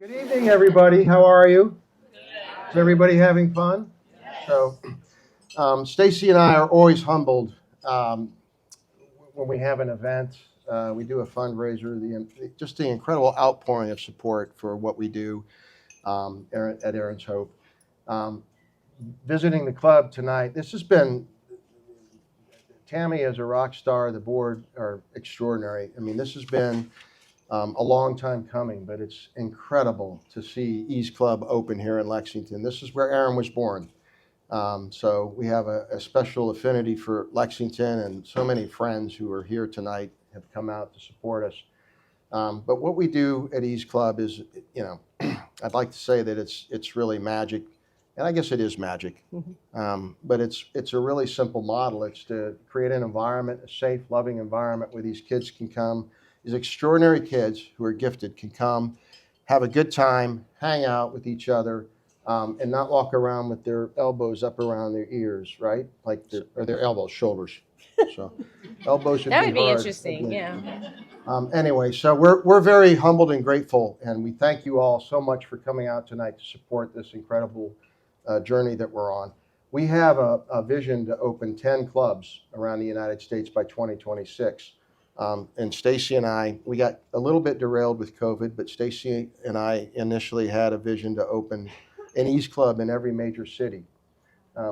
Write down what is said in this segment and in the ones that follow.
Good evening, everybody. How are you? Is everybody having fun? So, Stacy and I are always humbled um, when we have an event. We do a fundraiser. Just the incredible outpouring of support for what we do at Erin's Hope. Um, Visiting the club tonight. This has been Tammy as a rock star. The board are extraordinary. I mean, this has been a long time coming, but it's incredible to see East Club open here in Lexington. This is where Erin was born. So we have a special affinity for Lexington, and so many friends who are here tonight have come out to support us. But what we do at East Club is, you know, I'd like to say that it's really magic, and I guess it is magic. But it's a really simple model. It's to create an environment, a safe, loving environment where these kids can come. These extraordinary kids who are gifted can come, have a good time, hang out with each other, and not walk around with their elbows up around their ears, right? Or their elbows, shoulders. So elbows would That be would be hard. interesting. Yeah. Anyway, so we're very humbled and grateful, and we thank you all so much for coming out tonight to support this incredible journey that we're on. We have a vision to open 10 clubs around the United States by 2026. And Stacy and we got a little bit derailed with COVID, but Stacy and I initially had a vision to open an East Club in every major city.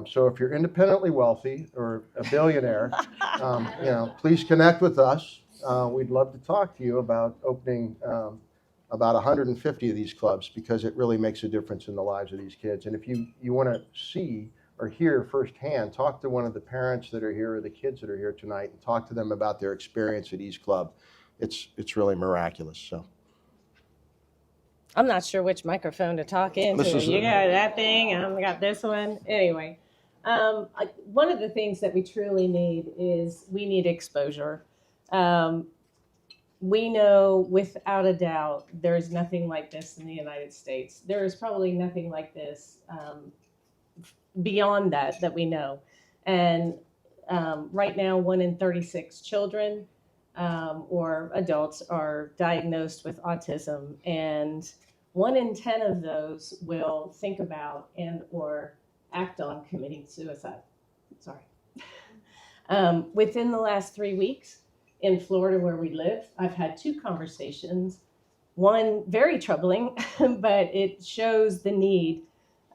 So if you're independently wealthy or a billionaire, please connect with us. We'd love to talk to you about opening about 150 of these clubs because it really makes a difference in the lives of these kids. And if you want to see or hear firsthand, talk to one of the parents that are here or the kids that are here tonight and talk to them about their experience at East Club. It's really miraculous. So I'm not sure which microphone to talk into. You got that thing, I got this one. Anyway, one of the things that we truly need is we need exposure. We know without a doubt there's nothing like this in the United States. There is probably nothing like this beyond that we know. And right now, 1 in 36 children or adults are diagnosed with autism, and 1 in 10 of those will think about and or act on committing suicide. Sorry. Within the last 3 weeks in Florida where we live, I've had 2 conversations. One very troubling, but it shows the need.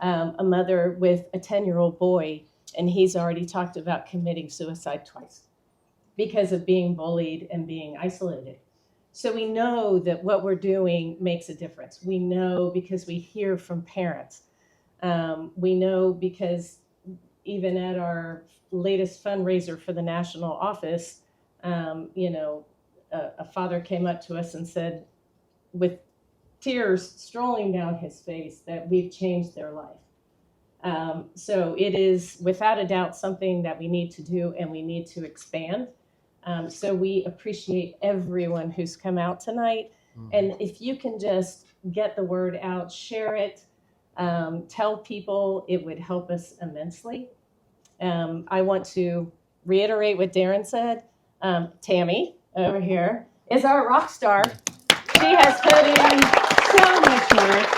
A mother with a 10-year-old boy, and he's already talked about committing suicide twice because of being bullied and being isolated. So we know that what we're doing makes a difference. We know because we hear from parents. We know because even at our latest fundraiser for the national office, a father came up to us and said, with tears strolling down his face, that we've changed their life. So it is without a doubt something that we need to do and we need to expand. So we appreciate everyone who's come out tonight. And if you can just get the word out, share it, tell people, it would help us immensely. I want to reiterate what Darren said. Tammy over here is our rock star. She has put in so much work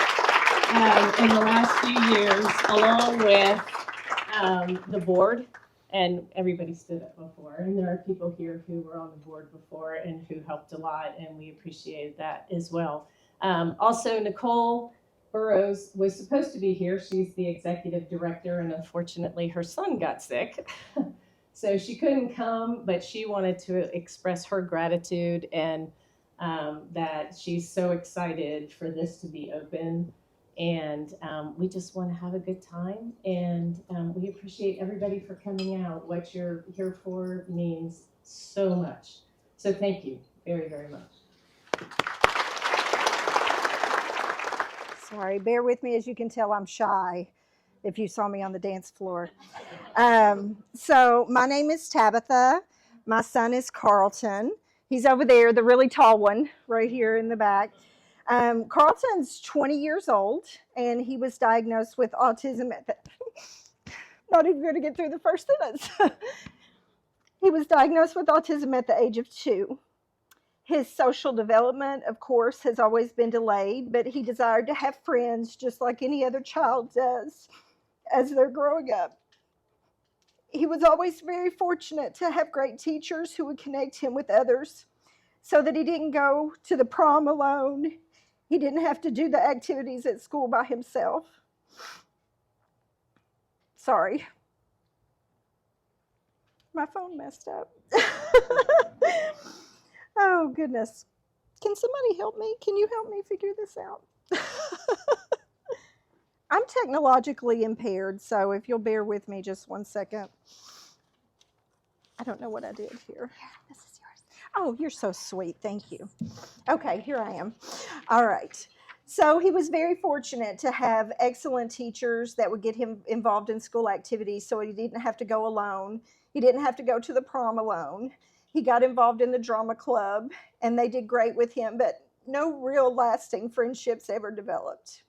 in the last few years, along with the board. And everybody stood up before. And there are people here who were on the board before and who helped a lot, and we appreciated that as well. Also, Nicole Burrows was supposed to be here. She's the executive director, and unfortunately her son got sick. So she couldn't come, but she wanted to express her gratitude and that she's so excited for this to be open. And we just want to have a good time. And we appreciate everybody for coming out. What you're here for means so much. So thank you very, very much. Sorry, bear with me. As you can tell, I'm shy if you saw me on the dance floor. So my name is Tabitha. My son is Carlton. He's over there, the really tall one, right here in the back. Carlton's 20 years old, and he was diagnosed with autism at the... Not even going to get through the first sentence. He was diagnosed with autism at the age of 2. His social development, of course, has always been delayed, but he desired to have friends just like any other child does as they're growing up. He was always very fortunate to have great teachers who would connect him with others so that he didn't go to the prom alone. He didn't have to do the activities at school by himself. Sorry. My phone messed up. Oh, goodness. Can somebody help me? Can you help me figure this out? I'm technologically impaired, so if you'll bear with me just one second. I don't know what I did here. This is yours. Oh, you're so sweet. Thank you. Okay, here I am. All right. So he was very fortunate to have excellent teachers that would get him involved in school activities so he didn't have to go alone. He didn't have to go to the prom alone. He got involved in the drama club, and they did great with him, but no real lasting friendships ever developed.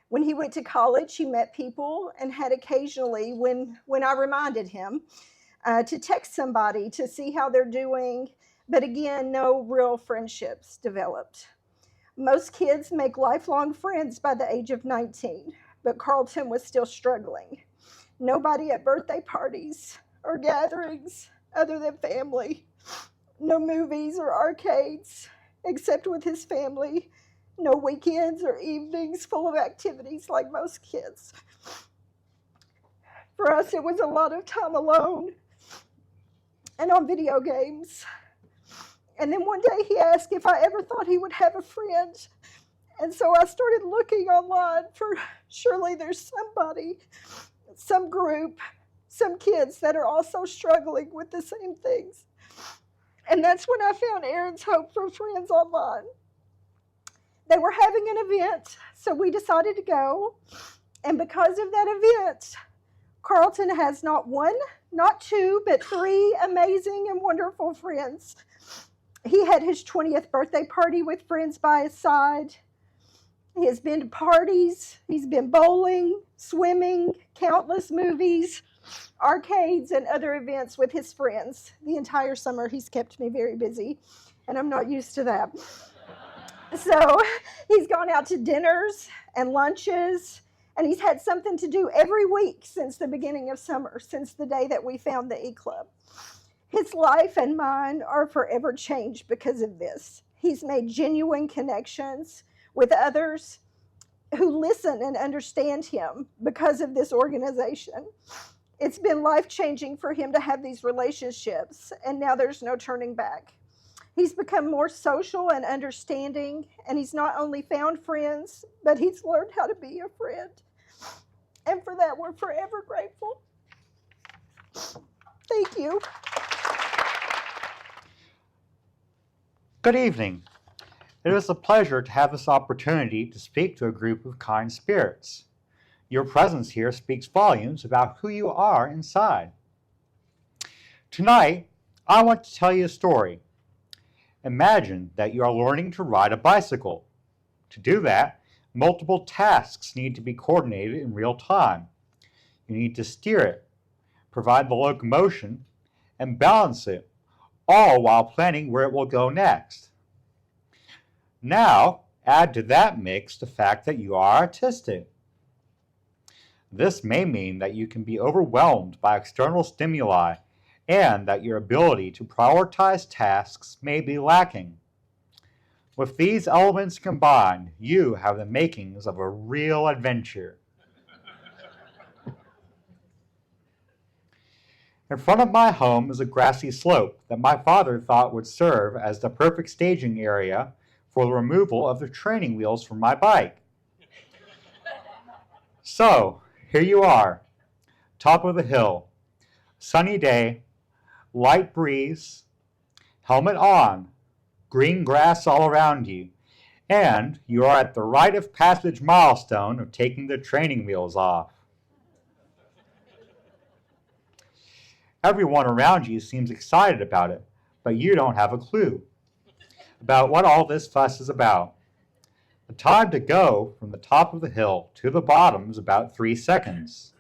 When he went to college, he met people and had occasionally, when I reminded him, to text somebody to see how they're doing, but again, no real friendships developed. Most kids make lifelong friends by the age of 19, but Carlton was still struggling. Nobody at birthday parties or gatherings other than family. No movies or arcades except with his family. No weekends or evenings full of activities like most kids. For us, it was a lot of time alone and on video games. And then one day he asked if I ever thought he would have a friend. And so I started looking online for surely there's somebody, some group, some kids that are also struggling with the same things. And that's when I found Erin's Hope for Friends online. They were having an event, so we decided to go. And because of that event, Carlton has not one, not two, but three amazing and wonderful friends. He had his 20th birthday party with friends by his side. He has been to parties. He's been bowling, swimming, countless movies, arcades, and other events with his friends. The entire summer, he's kept me very busy, and I'm not used to that. So he's gone out to dinners and lunches, and he's had something to do every week since the beginning of summer, since the day that we found the E-Club. His life and mine are forever changed because of this. He's made genuine connections with others who listen and understand him because of this organization. It's been life-changing for him to have these relationships, and now there's no turning back. He's become more social and understanding, and he's not only found friends, but he's learned how to be a friend. And for that, we're forever grateful. Thank you. Good evening. It is a pleasure to have this opportunity to speak to a group of kind spirits. Your presence here speaks volumes about who you are inside. Tonight, I want to tell you a story. Imagine that you are learning to ride a bicycle. To do that, multiple tasks need to be coordinated in real time. You need to steer it, provide the locomotion, and balance it, all while planning where it will go next. Now, add to that mix the fact that you are autistic. This may mean that you can be overwhelmed by external stimuli and that your ability to prioritize tasks may be lacking. With these elements combined, you have the makings of a real adventure. In front of my home is a grassy slope that my father thought would serve as the perfect staging area for the removal of the training wheels from my bike. So, here you are, top of the hill, sunny day, light breeze, helmet on, green grass all around you, and you are at the rite of passage milestone of taking the training wheels off. Everyone around you seems excited about it, but you don't have a clue about what all this fuss is about. The time to go from the top of the hill to the bottom is about 3 seconds.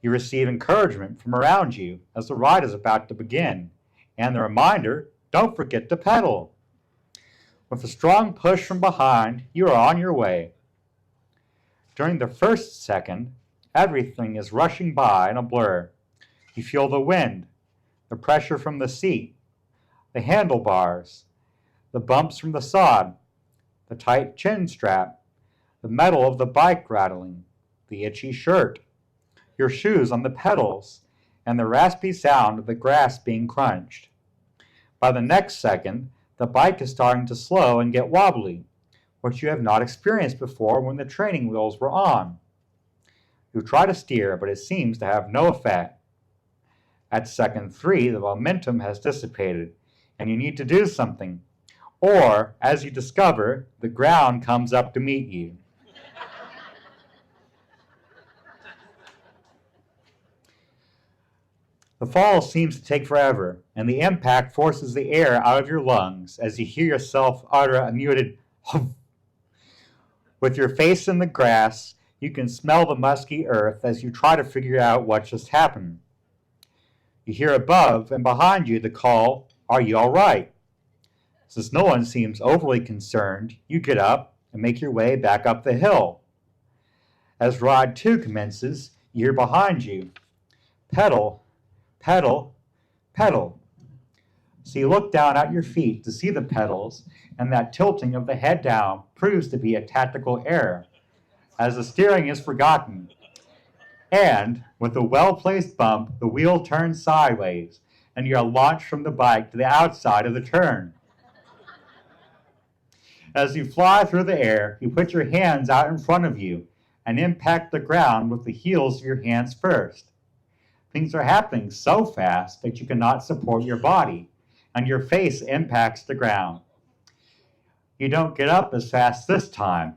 You receive encouragement from around you as the ride is about to begin, and the reminder don't forget to pedal. With a strong push from behind, you are on your way. During the first second, everything is rushing by in a blur. You feel the wind, the pressure from the seat, the handlebars, the bumps from the sod, the tight chin strap, the metal of the bike rattling, the itchy shirt, your shoes on the pedals, and the raspy sound of the grass being crunched. By the next second, the bike is starting to slow and get wobbly, which you have not experienced before when the training wheels were on. You try to steer, but it seems to have no effect. At second 3, the momentum has dissipated, and you need to do something. Or, as you discover, the ground comes up to meet you. The fall seems to take forever, and the impact forces the air out of your lungs as you hear yourself utter a muted humph. With your face in the grass, you can smell the musky earth as you try to figure out what just happened. You hear above and behind you the call, "Are you all right?" Since no one seems overly concerned, you get up and make your way back up the hill. As ride 2 commences, you hear behind you, "Pedal, pedal, pedal." So you look down at your feet to see the pedals, and that tilting of the head down proves to be a tactical error, as the steering is forgotten. And, with a well-placed bump, the wheel turns sideways, and you are launched from the bike to the outside of the turn. As you fly through the air, you put your hands out in front of you and impact the ground with the heels of your hands first. Things are happening so fast that you cannot support your body, and your face impacts the ground. You don't get up as fast this time,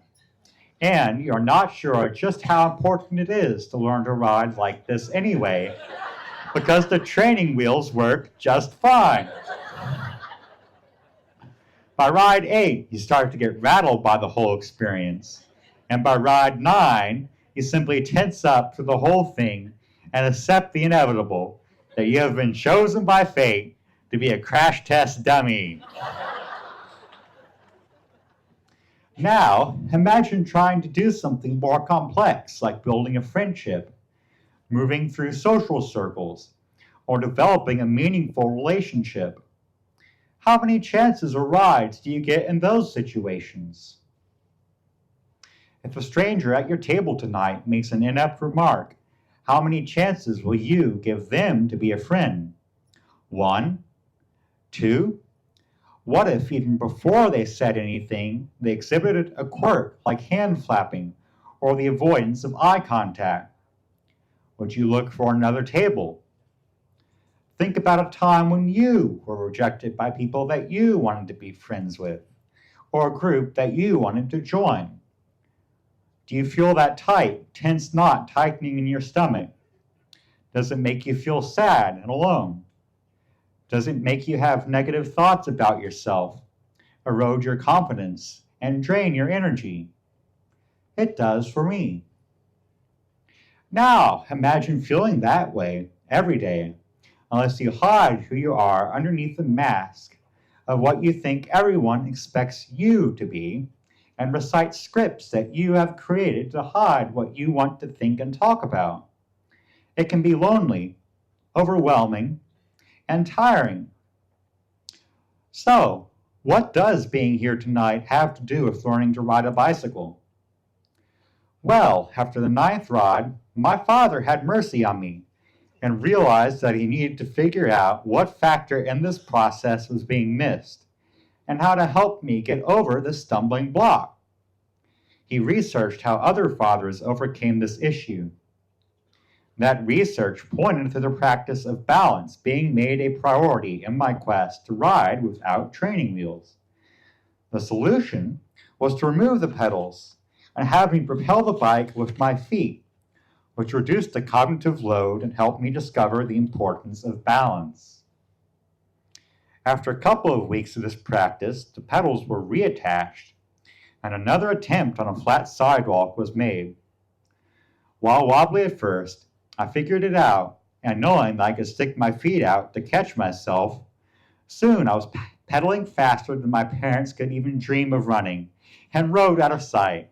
and you're not sure just how important it is to learn to ride like this anyway, because the training wheels work just fine. By ride 8, you start to get rattled by the whole experience, and by ride 9, you simply tense up through the whole thing and accept the inevitable, that you have been chosen by fate to be a crash test dummy. Now, imagine trying to do something more complex, like building a friendship, moving through social circles, or developing a meaningful relationship. How many chances or rides do you get in those situations? If a stranger at your table tonight makes an inept remark, how many chances will you give them to be a friend? 1? 2? What if, even before they said anything, they exhibited a quirk like hand flapping or the avoidance of eye contact? Would you look for another table? Think about a time when you were rejected by people that you wanted to be friends with, or a group that you wanted to join. Do you feel that tight, tense knot tightening in your stomach? Does it make you feel sad and alone? Does it make you have negative thoughts about yourself, erode your confidence, and drain your energy? It does for me. Now, imagine feeling that way every day, unless you hide who you are underneath the mask of what you think everyone expects you to be, and recite scripts that you have created to hide what you want to think and talk about. It can be lonely, overwhelming, and tiring. So, what does being here tonight have to do with learning to ride a bicycle? Well, after the 9th ride, my father had mercy on me and realized that he needed to figure out what factor in this process was being missed and how to help me get over this stumbling block. He researched how other fathers overcame this issue. That research pointed to the practice of balance being made a priority in my quest to ride without training wheels. The solution was to remove the pedals and have me propel the bike with my feet, which reduced the cognitive load and helped me discover the importance of balance. After a couple of weeks of this practice, the pedals were reattached, and another attempt on a flat sidewalk was made. While wobbly at first, I figured it out, and knowing that I could stick my feet out to catch myself, Soon I was pedaling faster than my parents could even dream of running, and rode out of sight.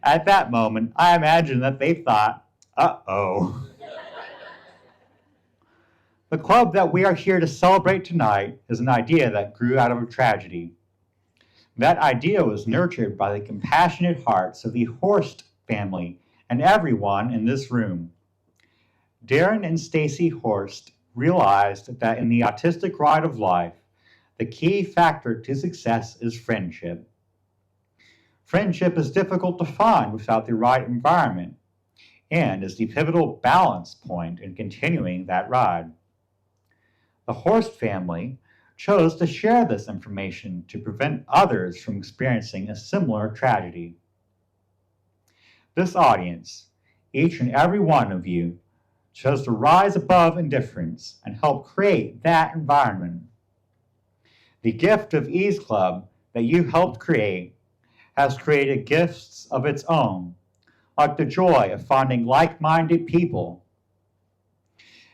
At that moment, I imagine that they thought, uh-oh. The club that we are here to celebrate tonight is an idea that grew out of a tragedy. That idea was nurtured by the compassionate hearts of the Horst family and everyone in this room. Darren and Stacy Horst realized that in the autistic ride of life, the key factor to success is friendship. Friendship is difficult to find without the right environment, and is the pivotal balance point in continuing that ride. The Horst family chose to share this information to prevent others from experiencing a similar tragedy. This audience, each and every one of you, chose to rise above indifference and help create that environment. The gift of Ease Club that you helped create has created gifts of its own, like the joy of finding like-minded people,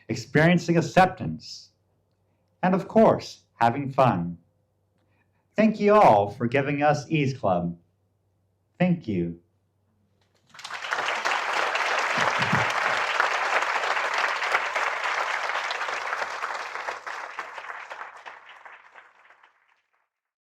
experiencing acceptance, and of course, having fun. Thank you all for giving us Ease Club. Thank you.